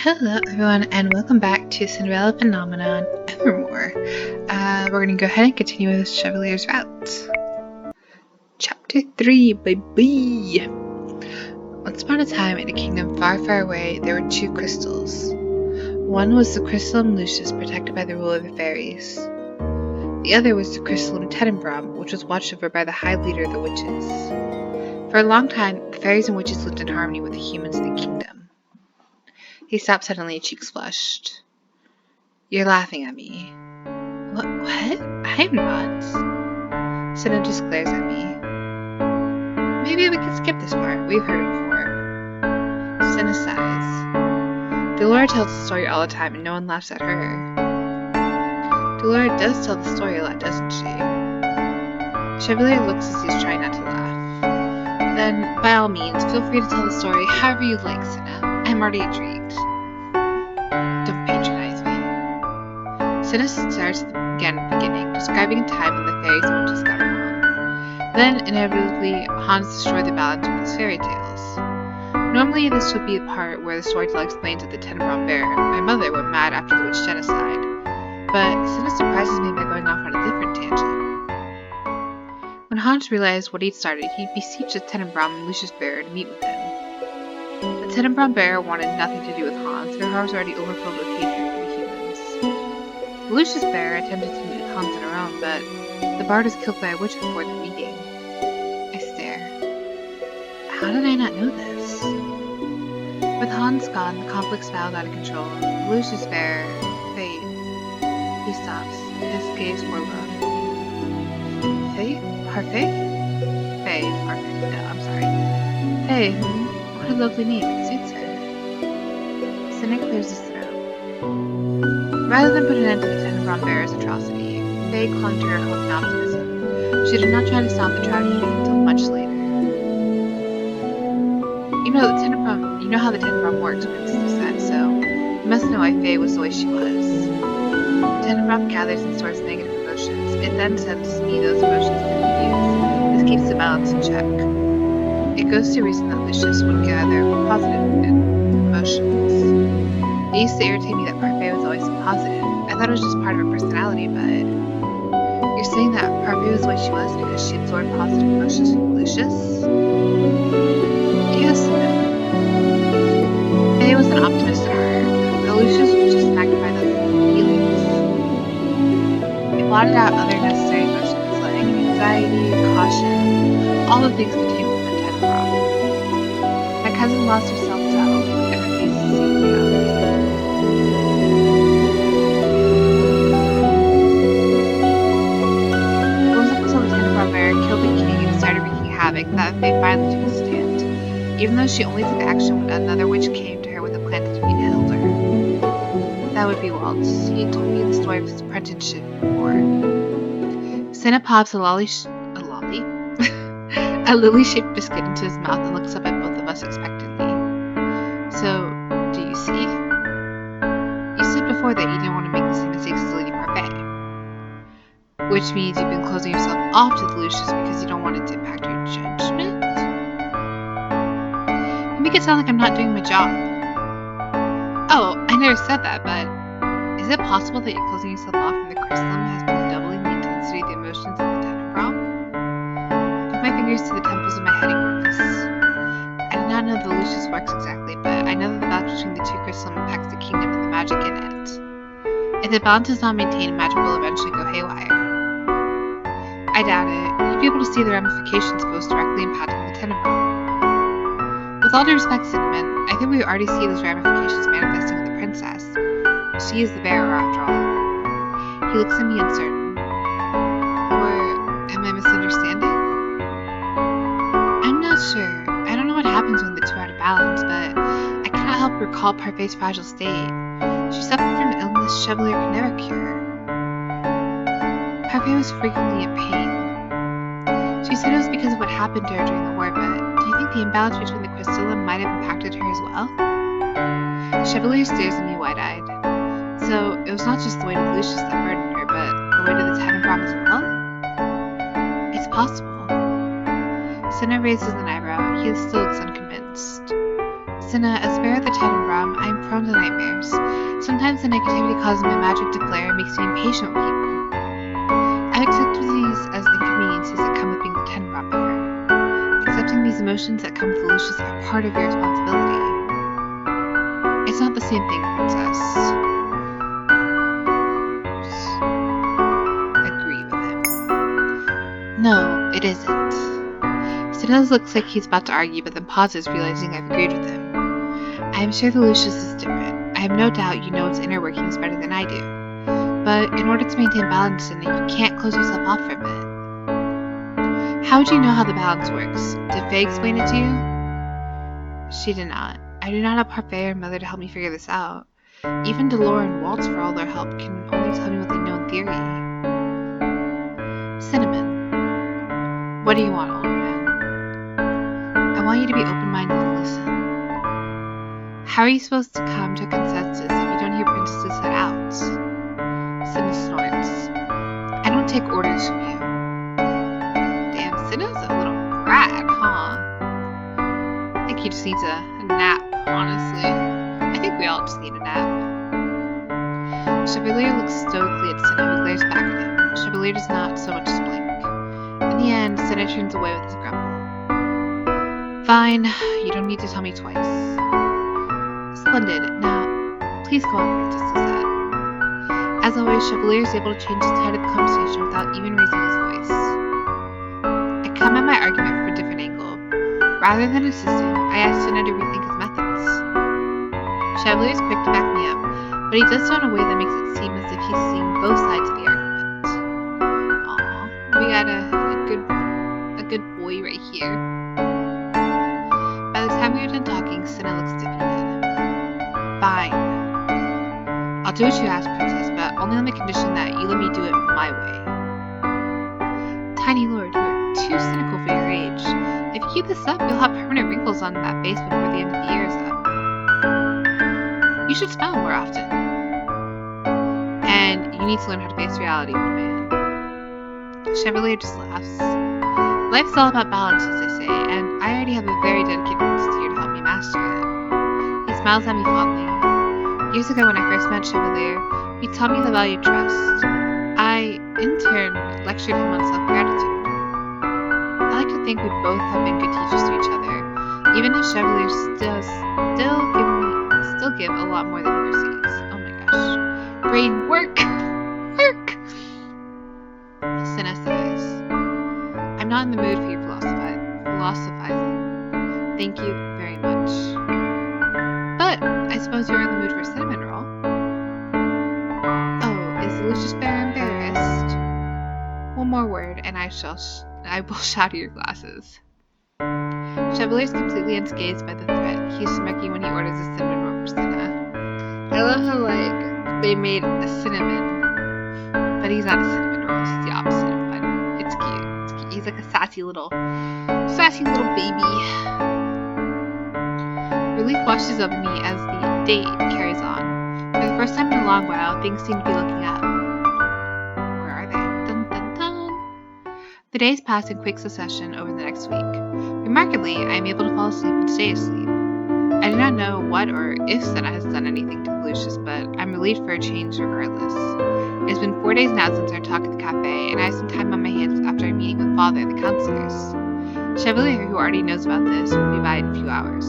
Hello everyone and welcome back to Cinderella Phenomenon Evermore. We're going to go ahead and continue with Chevalier's route. Chapter 3, baby! Once upon a time in a kingdom far, far away, there were two crystals. One was the crystal in Lucius, protected by the rule of the fairies. The other was the crystal in Tenenbaum, which was watched over by the high leader of the witches. For a long time, the fairies and witches lived in harmony with the humans in the kingdom. He stopped suddenly, cheeks flushed. You're laughing at me. What? I'm not. Sinna just glares at me. Maybe we can skip this part. We've heard it before. Sinna sighs. Delora tells the story all the time and no one laughs at her. Delora does tell the story a lot, doesn't she? Chevalier looks as he's trying not to laugh. Then, by all means, feel free to tell the story however you'd like, Sinna. I'm already intrigued. Don't patronize me. Sinna starts again at the beginning, describing a time when the fairies and witches got along. Then, inevitably, Hans destroyed the balance with his fairy tales. Normally, this would be the part where the storyteller explains that the Tenenbaum bear, my mother, went mad after the witch genocide. But Sinna surprises me by going off on a different tangent. When Hans realized what he'd started, he beseeched the Tenenbaum and Lucius bear to meet with him. The Tenenbaum bear wanted nothing to do with Hans. Their heart was already overfilled with hatred for the humans. The Lucius bear attempted to meet Hans on her own, but the bard was killed by a witch before the meeting. I stare. How did I not know this? With Hans gone, the conflict spiraled out of control. The Lucius bear, Faye. He stops, his gaze forlorn. Faye? Parfait? Faye, Parfait. No, I'm sorry. Faye, what a lovely name, it suits her. Sinna clears his throat. Rather than put an end to the Tenenbaum bear's atrocity, Faye clung to her hope and optimism. She did not try to stop the tragedy until much later. You know how the Tenenbaum works, Princess said, so you must know why Faye was the way she was. The Tenenbaum gathers and stores negative emotions. It then sends me those emotions to confuse. This keeps the balance in check. It goes to reason that Lucius would gather positive emotions. It used to irritate me that Parfait was always so positive. I thought it was just part of her personality, but you're saying that Parfait was the way she was because she absorbed positive emotions from Lucius? Yes and no. Faye was an optimist at heart, but Lucius was just magnified those feelings. It blotted out other necessary emotions like anxiety, caution, all the things contained within Evermore. My cousin lost herself to hope, and her face seemed reality. It wasn't until the Tenenbaum bear killed the king and started wreaking havoc that Faye finally took a stand, even though she only took action when another witch came to her with a plan to defeat Hilda. That would be Waltz. He told me the story of his apprenticeship before. Sinna pops a lily-shaped biscuit into his mouth and looks up at both of us expectantly. So, do you see? You said before that you didn't want to make the same mistakes as Lady Parfait. Which means you've been closing yourself off to the Lucius because you don't want it to impact your judgment? You make it sound like I'm not doing my job. Oh, I never said that, but is it possible that you're closing yourself off from the crystalline has been doubling the intensity of the emotions of the Tenenbaum? My fingers to the temples of my head and grips. I did not know the Lucius works exactly, but I know that the balance between the two crystals impacts the kingdom and the magic in it. If the balance is not maintained, magic will eventually go haywire. I doubt it. You'd be able to see the ramifications of those directly impacting the Tenenbaum. With all due respect, Cinnamon, I think we already see those ramifications manifesting with the princess. She is the bearer, after all. He looks at me uncertain. Or am I misunderstanding? I'm not sure. I don't know what happens when the two are out of balance, but I cannot help recall Parfait's fragile state. She suffered from illness Chevalier could never cure. Parfait was frequently in pain. She said it was because of what happened to her during the war, but do you think the imbalance between the crystalline might have impacted her as well? Chevalier stares at me wide-eyed. So it was not just the weight of Lucius that burdened her, but the weight of the Tenenbaum as well? It's possible. Sinna raises an eyebrow. He still looks unconvinced. Sinna, as bearer of the Tenenbaum, I am prone to nightmares. Sometimes the negativity caused by magic to flare makes me impatient with people. I've accepted these as inconveniences that come with being the Tenenbaum bearer. Accepting these emotions that come with Lucius are part of your responsibility. It's not the same thing, Princess. Agree with him. No, it isn't. Sinna looks like he's about to argue, but then pauses, realizing I've agreed with him. I am sure the Lucius is different. I have no doubt you know its inner workings better than I do. But in order to maintain balance in it, you can't close yourself off from it. How would you know how the balance works? Did Faye explain it to you? She did not. I do not have Parfait or Mother to help me figure this out. Even Delora and Waltz, for all their help, can only tell me what they know in theory. Cinnamon. What do you want, old man? I want you to be open-minded and listen. How are you supposed to come to a consensus if you don't hear Princess's head out? Sinna snorts. I don't take orders from you. Damn, Sinna's a little brat, huh? I think he just needs a nap, honestly. I think we all just need a nap. Chevalier looks stoically at Sinna, who glares back at him. Chevalier does not so much as blink. In the end, Sinna turns away with his grumble. Fine, you don't need to tell me twice. Splendid. Now, please go on, Princess said. As always, Chevalier is able to change the tide of the conversation without even raising his voice. I come at my argument from a different angle. Rather than insisting, I asked Sinna to rethink his methods. Chevalier is quick to back me up, but he does so in a way that makes it seem as if he's seeing both sides of the argument. Aww, we got a good boy right here. By the time we are done talking, Sinna looks defeated. Fine. I'll do what you ask, Princess, but only on the condition that you let me do it my way. Tiny Lord, you are too cynical for your age. If you keep this up, you'll have permanent wrinkles on that face before the end of the year is up. You should smile more often. And you need to learn how to face reality, old man. Chevalier just laughs. Life's all about balance, as they say, and I already have a very dedicated princess here to help me master it. He smiles at me fondly. Years ago when I first met Chevalier, he taught me the value of trust. I, in turn, lectured him on self-gratitude. I like to think we both have been good teachers to each other, even if Chevalier still give a lot more than he receives. Oh my gosh. Brain, work! Work! Sinna sighs. I'm not in the mood for your philosophizing. Thank you very much. But I suppose you're in the mood for a cinnamon roll. Oh, is Lucius Bear embarrassed? One more word, and I will shatter your glasses. Chevalier's completely unscathed by the threat. He's smirking when he orders a cinnamon roll for Sinna. I love how, they made a cinnamon, but he's not a cinnamon roll. He's the opposite of one. It's cute. He's like a sassy little baby. Relief washes over me as the date carries on. For the first time in a long while, things seem to be looking up. Where are they? Dun dun dun. The days pass in quick succession over the next week. Remarkably, I am able to fall asleep and stay asleep. I do not know what or if Sinna has done anything to Lucius, but I'm relieved for a change regardless. It has been 4 days now since our talk at the cafe, and I have some time on my hands after a meeting with Father and the counselors. Chevalier, who already knows about this, will be by in a few hours.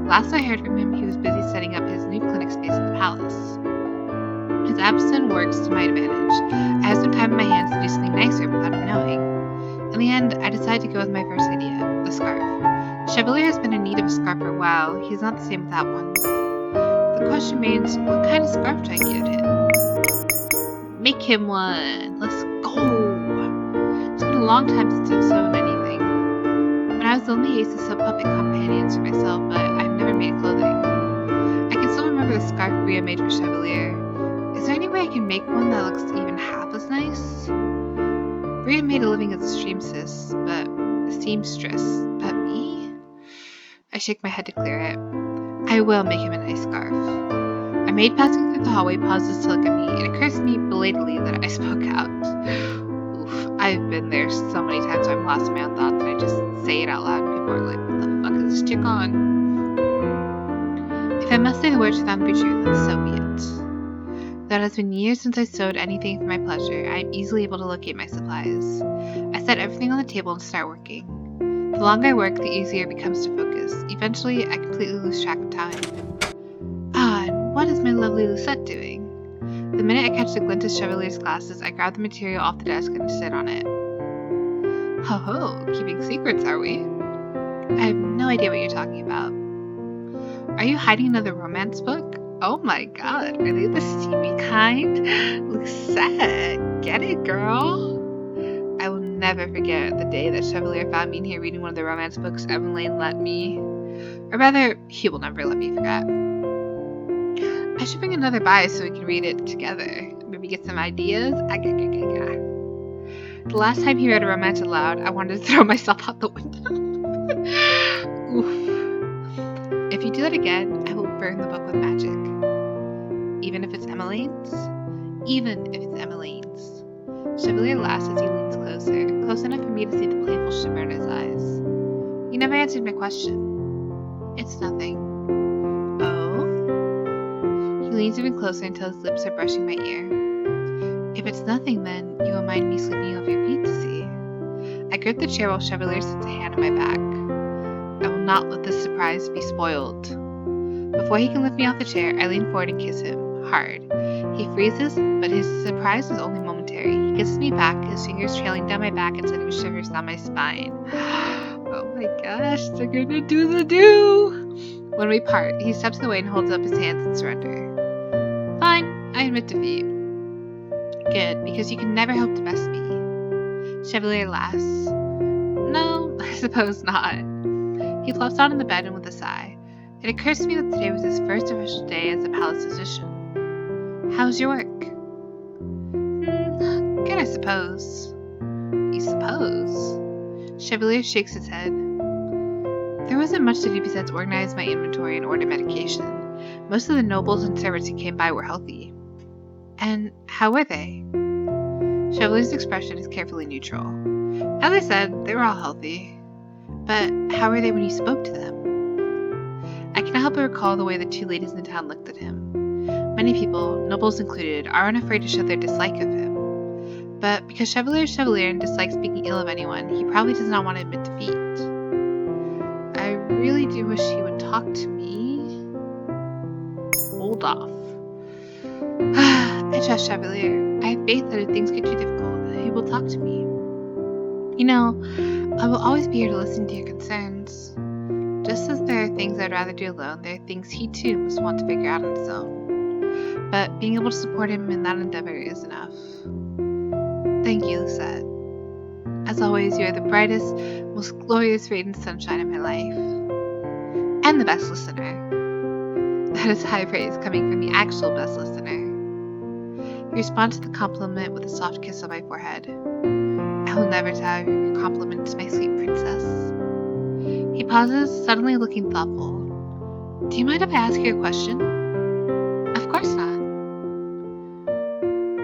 Last I heard from him, he was busy setting up his new clinic space at the palace. His absence works to my advantage. I have some time on my hands to do something nicer without him knowing. In the end, I decided to go with my first idea, the scarf. Chevalier has been in need of a scarf for a while. He's not the same without one. The question remains, what kind of scarf do I give him? Make him one! Let's go! It's been a long time since I've sewn anything. When I was lonely, I used to sew puppet companions for myself, but I've never made clothing. I can still remember the scarf Bria made for Chevalier. Is there any way I can make one that looks even half as nice? Bria made a living as a seamstress, but me? I shake my head to clear it. I will make him a nice scarf. A maid passing through the hallway pauses to look at me. It occurs to me belatedly that I spoke out. Oof, I've been there so many times where I'm lost in my own thoughts and I just say it out loud and people are like, what the fuck is this chick on? If I must say the words found to be true, then so be it. Though it has been years since I sewed anything for my pleasure, I am easily able to locate my supplies. I set everything on the table and start working. The longer I work, the easier it becomes to focus. Eventually, I completely lose track of time. Ah, and what is my lovely Lucette doing? The minute I catch the glint of Chevalier's glasses, I grab the material off the desk and sit on it. Ho ho, keeping secrets, are we? I have no idea what you're talking about. Are you hiding another romance book? Oh my god, are they the steamy kind? Lucette, get it, girl? I will never forget the day that Chevalier found me in here reading one of the romance books Evelyn let me. Or rather, he will never let me forget. I should bring another by so we can read it together. Maybe get some ideas? The last time he read a romance aloud, I wanted to throw myself out the window. Oof. If you do that again, I will burn the book with magic. Even if it's Emmeline's? Even if it's Emmeline's. Chevalier laughs as he leans closer, close enough for me to see the playful shimmer in his eyes. You never answered my question. It's nothing. Oh? He leans even closer until his lips are brushing my ear. If it's nothing, then you will mind me sweeping off your feet to see. I grip the chair while Chevalier sets a hand on my back. I will not let this surprise be spoiled. Before he can lift me off the chair, I lean forward and kiss him, hard. He freezes, but his surprise is only momentary. He kisses me back, his fingers trailing down my back and sending shivers down my spine. Oh my gosh, they're gonna do the do! When we part, he steps away and holds up his hands in surrender. Fine, I admit defeat. Good, because you can never hope to best me. Chevalier laughs. No, I suppose not. He flops down in the bed and with a sigh. It occurs to me that today was his first official day as a palace physician. How's your work? Good, I suppose. You suppose? Chevalier shakes his head. There wasn't much to do besides organize my inventory and order medication. Most of the nobles and servants who came by were healthy. And how were they? Chevalier's expression is carefully neutral. As I said, they were all healthy. But how were they when you spoke to them? I cannot help but recall the way the two ladies in town looked at him. Many people, nobles included, are unafraid to show their dislike of him. But because Chevalier is Chevalier and dislikes speaking ill of anyone, he probably does not want to admit defeat. I really do wish he would talk to me. Hold off. I trust Chevalier. I have faith that if things get too difficult, he will talk to me. You know, I will always be here to listen to your concerns. Just as there are things I'd rather do alone, there are things he too must want to figure out on his own. But being able to support him in that endeavor is enough. Thank you, Lucette. As always, you are the brightest, most glorious radiant sunshine of my life. And the best listener. That is high praise coming from the actual best listener. He responds to the compliment with a soft kiss on my forehead. I will never tire of your compliments, my sweet princess. He pauses, suddenly looking thoughtful. Do you mind if I ask you a question? Of course not.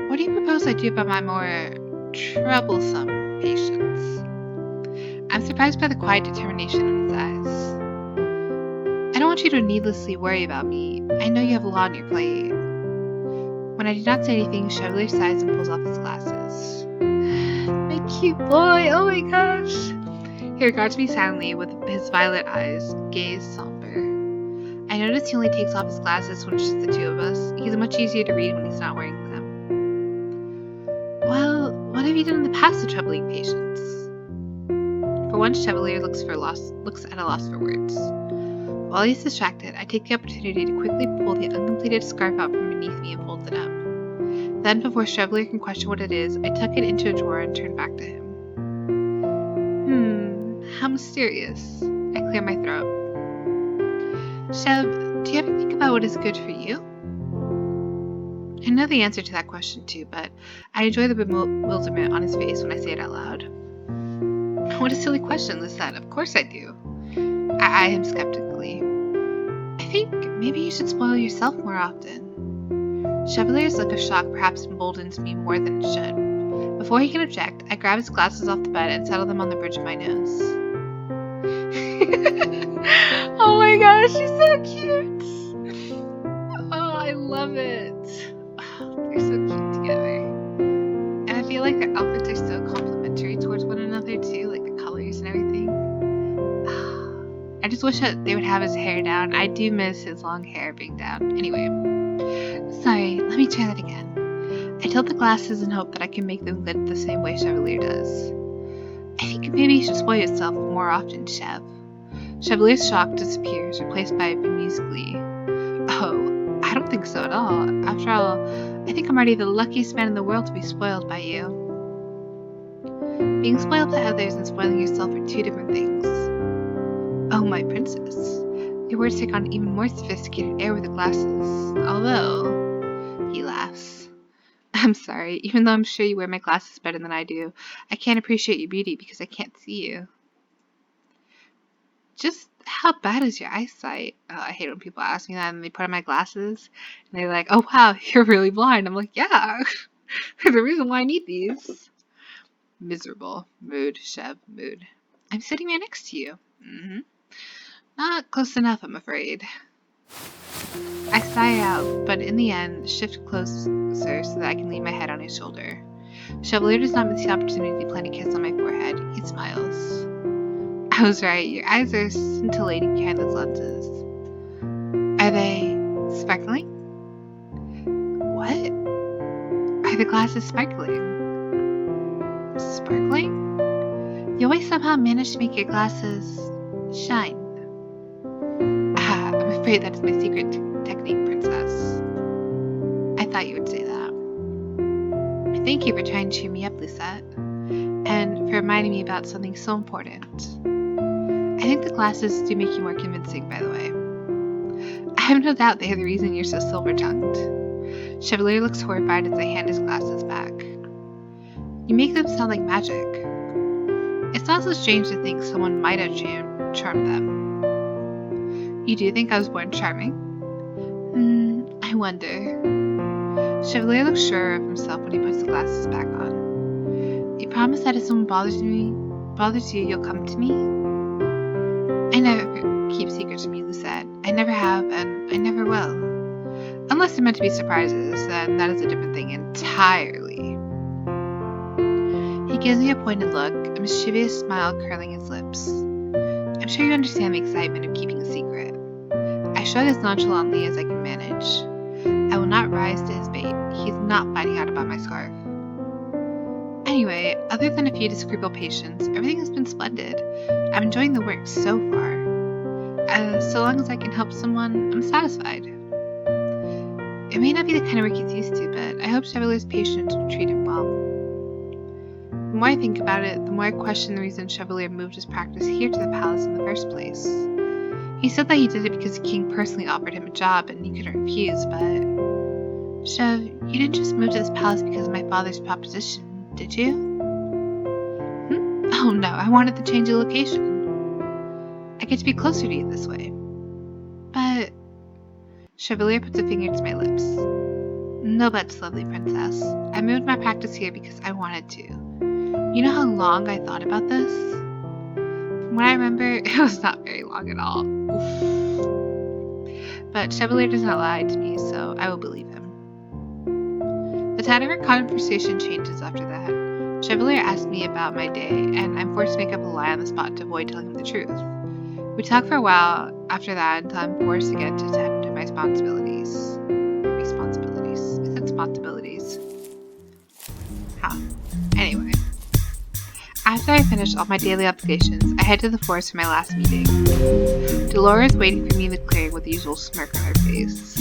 What do you propose I do about my more troublesome patients? I'm surprised by the quiet determination in his eyes. I don't want you to needlessly worry about me. I know you have a lot on your plate. When I do not say anything, Chevalier sighs and pulls off his glasses. My cute boy, oh my gosh. He regards me silently with his violet eyes, gaze somber. I notice he only takes off his glasses when it's just the two of us. He's much easier to read when he's not wearing them. Well, what have you done in the past to troubling patients? For once, Chevalier looks at a loss for words. While he's distracted, I take the opportunity to quickly pull the uncompleted scarf out from beneath me and fold it up. Then, before Chevalier can question what it is, I tuck it into a drawer and turn back to him. How mysterious. I clear my throat. Chev, do you ever think about what is good for you? I know the answer to that question too, but I enjoy the bewilderment on his face when I say it out loud. What a silly question, Lucette. Of course I do. I eye him skeptically. I think maybe you should spoil yourself more often. Chevalier's look of shock perhaps emboldens me more than it should. Before he can object, I grab his glasses off the bed and settle them on the bridge of my nose. Oh my gosh, she's so cute! love it. Oh, they're so cute together. And I feel like their outfits are so complimentary towards one another too, like the colors and everything. I just wish that they would have his hair down. I do miss his long hair being down. Anyway, sorry, let me try that again. I tilt the glasses and hope that I can make them glint the same way Chevalier does. I think maybe you should spoil yourself more often, Chev. Chevalier's shock disappears, replaced by bemused glee. Oh, I don't think so at all. After all, I think I'm already the luckiest man in the world to be spoiled by you. Being spoiled by others and spoiling yourself are two different things. Oh, my princess. Your words take on even more sophisticated air with the glasses. Although, he laughs. I'm sorry, even though I'm sure you wear my glasses better than I do, I can't appreciate your beauty because I can't see you. Just how bad is your eyesight? Oh, I hate when people ask me that and they put on my glasses and they're like, oh wow, you're really blind. I'm like, yeah, there's a reason why I need these. Miserable. Mood, Chev, mood. I'm sitting right next to you. Not close enough, I'm afraid. I sigh out, but in the end, shift closer so that I can lean my head on his shoulder. Chevalier does not miss the opportunity to plant a kiss on my forehead. He smiles. I was right, your eyes are scintillating behind those lenses. Are they sparkling? What? Are the glasses sparkling? Sparkling? You always somehow manage to make your glasses shine. I'm afraid that is my secret technique, princess. I thought you would say that. Thank you for trying to cheer me up, Lucette. And for reminding me about something so important. I think the glasses do make you more convincing, by the way. I have no doubt they are the reason you're so silver-tongued. Chevalier looks horrified as I hand his glasses back. You make them sound like magic. It's not so strange to think someone might have charmed them. You do think I was born charming? I wonder. Chevalier looks sure of himself when he puts the glasses back on. You promise that if someone bothers you, you'll come to me? I never keep secrets from you, Lucette. I never have, and I never will. Unless they're meant to be surprises, then that is a different thing entirely. He gives me a pointed look, a mischievous smile curling his lips. I'm sure you understand the excitement of keeping a secret. I shrug as nonchalantly as I can manage. I will not rise to his bait. He is not finding out about my scarf. Anyway, other than a few disagreeable patients, everything has been splendid. I'm enjoying the work so far. So long as I can help someone, I'm satisfied. It may not be the kind of work he's used to, but I hope Chevalier's patients will treat him well. The more I think about it, the more I question the reason Chevalier moved his practice here to the palace in the first place. He said that he did it because the king personally offered him a job and he couldn't refuse, but... Chev, you didn't just move to this palace because of my father's proposition, did you? Oh no, I wanted to change the location. I get to be closer to you this way. But... Chevalier puts a finger to my lips. No buts, lovely princess. I moved my practice here because I wanted to. You know how long I thought about this? From what I remember, it was not very long at all. Oof. But Chevalier does not lie to me, so I will believe him. The tide of our conversation changes after that. Chevalier asks me about my day, and I'm forced to make up a lie on the spot to avoid telling him the truth. We talk for a while after that until I'm forced to get to tend to my responsibilities. Is it responsibilities? Anyway. After I finish all my daily obligations, I head to the forest for my last meeting. Delora is waiting for me in the clearing with the usual smirk on her face.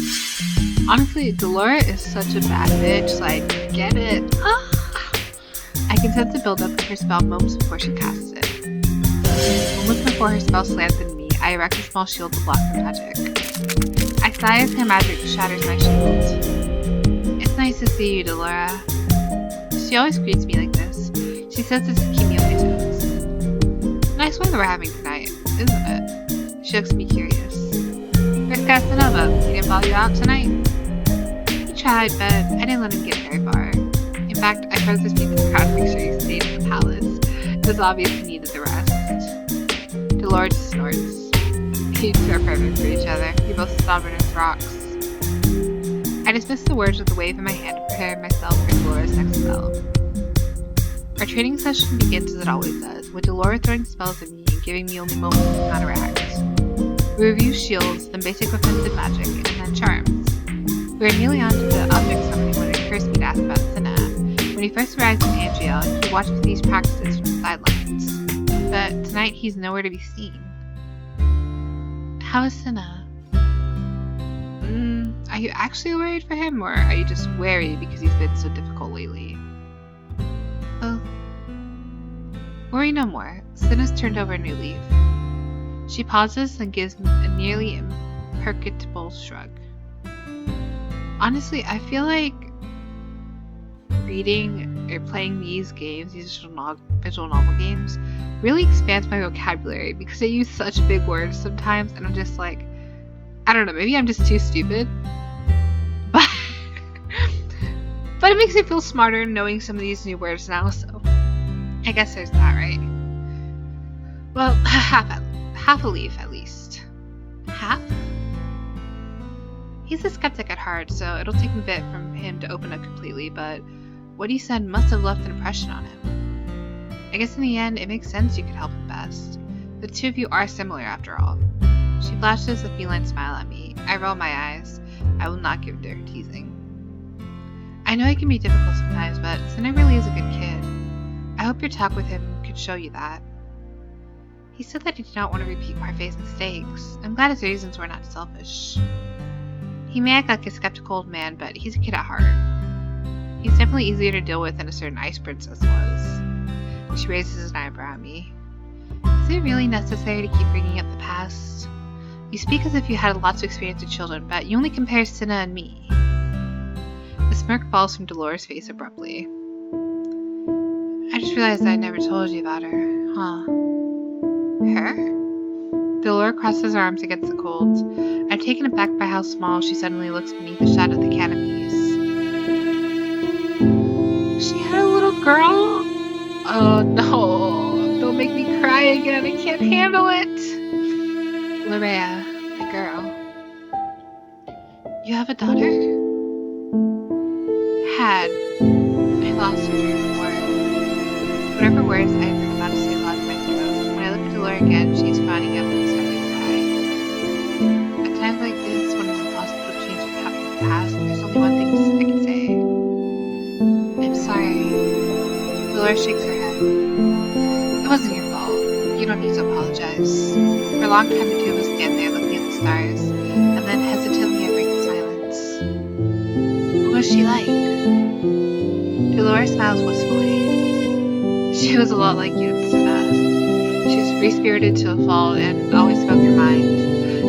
Honestly, Delora is such a bad bitch, like, get it? I can sense the build-up of her spell moments before she casts it. Moments before her spell slams into me, I erect a small shield to block the magic. I sigh as her magic shatters my shield. It's nice to see you, Delora. She always greets me like this. She says this to keep me on my toes. Nice weather we're having tonight, isn't it? She looks at me curious. Where's Casanova? He didn't follow you out tonight? He tried, but I didn't let him get very far. In fact, I froze his feet to the crowd to make sure he stayed in the palace. It was obvious he needed the rest. Delora just snorts. You two are perfect for each other. You're both stubborn as rocks. I dismiss the words with a wave of my hand to prepare myself for Delora's next spell. Our training session begins as it always does, with Delora throwing spells at me and giving me only moments to counteract. We review shields, then basic offensive magic, and then charms. We are nearly on to the object summoning when it occurs to me to ask about Sinna. When he first arrived in Angel, he watched these practices from the sidelines. But tonight he's nowhere to be seen. How is Sinna? Are you actually worried for him, or are you just wary because he's been so difficult lately? Oh. Worry no more. Sinna's turned over a new leaf. She pauses and gives me a nearly imperceptible shrug. Honestly, I feel like reading or playing these games, these visual novel games, really expands my vocabulary because I use such big words sometimes, and I'm just like, I don't know, maybe I'm just too stupid. But it makes me feel smarter knowing some of these new words now, so I guess there's that, right? Well, half a leaf at least. Half? He's a skeptic at heart, so it'll take a bit from him to open up completely, but what he said must have left an impression on him. I guess in the end, it makes sense you could help him best. The two of you are similar after all. She flashes a feline smile at me. I roll my eyes. I will not give to her teasing. I know it can be difficult sometimes, but Sinna really is a good kid. I hope your talk with him could show you that. He said that he did not want to repeat Parfait's mistakes. I'm glad his reasons were not selfish. He may act like a skeptical old man, but he's a kid at heart. He's definitely easier to deal with than a certain ice princess was. She raises an eyebrow at me. Is it really necessary to keep bringing up the past? You speak as if you had lots of experience with children, but you only compare Sinna and me. The smirk falls from Delora's face abruptly. I just realized I never told you about her. Huh? Her? Delora crosses her arms against the cold. I'm taken aback by how small she suddenly looks beneath the shadow of the canopies. She had a little girl? Oh no, don't make me cry again, I can't handle it. Lorea, the girl. You have a daughter? Had. I lost her during the war. Whatever words I had been about to say lost my throat. When I look at Delora again, she's frowning up at the starry sky. At times like this, when it's impossible to change what's happened in the past, there's only one thing I can say. I'm sorry. Delora shakes her head. It wasn't your fault. You don't need to apologize. For a long time, the two of us stand there looking at the stars, and then hesitantly I break the silence. What was she like? Delora smiles wistfully. She was a lot like you, Sinna. She was free-spirited to a fault and always spoke her mind.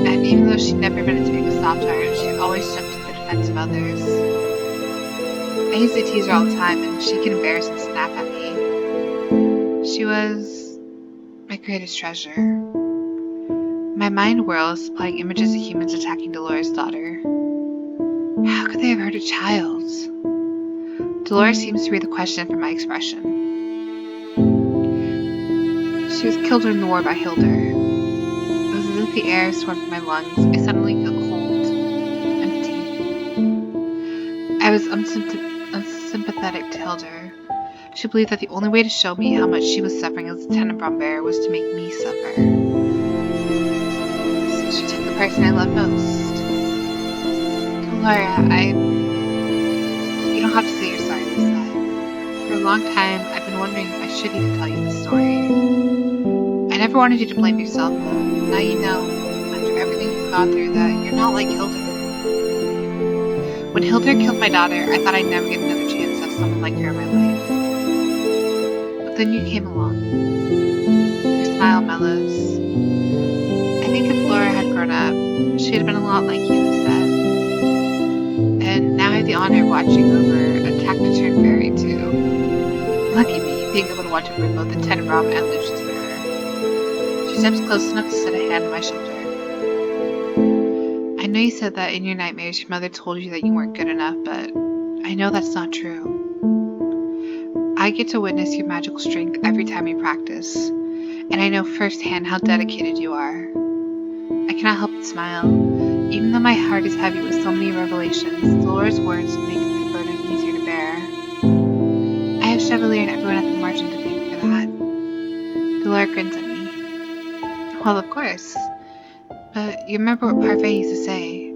And even though she never meant to make a soft heart, she always jumped to the defense of others. I used to tease her all the time, and she could embarrass and snap at me. She was my greatest treasure. My mind whirls, supplying images of humans attacking Delora's daughter. How could they have hurt a child? Delora seems to read the question from my expression. She was killed during the war by Hildur. It was as if the air swarmed from my lungs. I suddenly feel cold, empty. I was unsympathetic to Hildur. She believed that the only way to show me how much she was suffering as a Tenenbaum bearer was to make me suffer. So she took the person I loved most. Delora, you don't have to say you're sorry, Lisa. For a long time, I've been wondering if I should even tell you the story. I never wanted you to blame yourself, but now you know, after everything you've gone through, that you're not like Hildur. When Hildur killed my daughter, I thought I'd never get another chance to have someone like her in my life. But then you came along. Your smile mellows. I think if Laura had grown up, she'd have been a lot like you instead. And now I have the honor of watching over a taciturn fairy too. Lucky me, being able to watch over both the Tenenbaum and Lucius bearer. She steps close enough to set a hand on my shoulder. I know you said that in your nightmares your mother told you that you weren't good enough, but I know that's not true. I get to witness your magical strength every time you practice, and I know firsthand how dedicated you are. I cannot help but smile. Even though my heart is heavy with so many revelations, Delora's words make the burden easier to bear. I have Chevalier and everyone at the margin to thank for that. Delora grins at me. Well, of course. But you remember what Parfait used to say?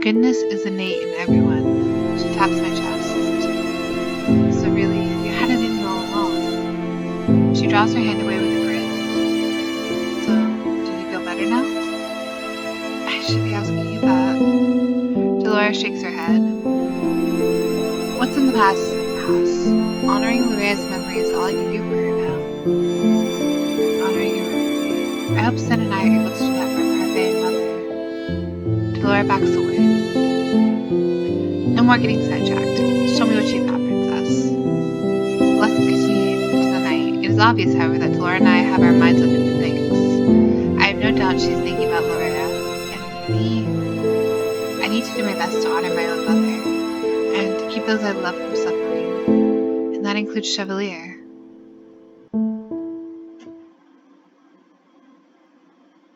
Goodness is innate in everyone. She taps my chest. So really, you had it in you all along. She draws her hand away with a grin. So, do you feel better now? I should be asking you that. Delora shakes her head. What's in the past is in the past. Honoring Lorea's memory is all I can do for her now. Honoring her memory. I hope Sinna and I are able to do that for Parfait and Mother. Delora backs away. No more getting sidetracked. Show me what you've got, Princess. Let's continue into the night. It is obvious, however, that Delora and I have our minds on different things. I have no doubt she's thinking about Lorea, and me. I need to do my best to honor my own mother, and to keep those I love from suffering, and that includes Chevalier.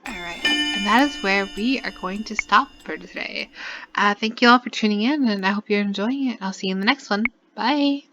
Alright, and that is where we are going to stop for today. Thank you all for tuning in, and I hope you're enjoying it. I'll see you in the next one. Bye!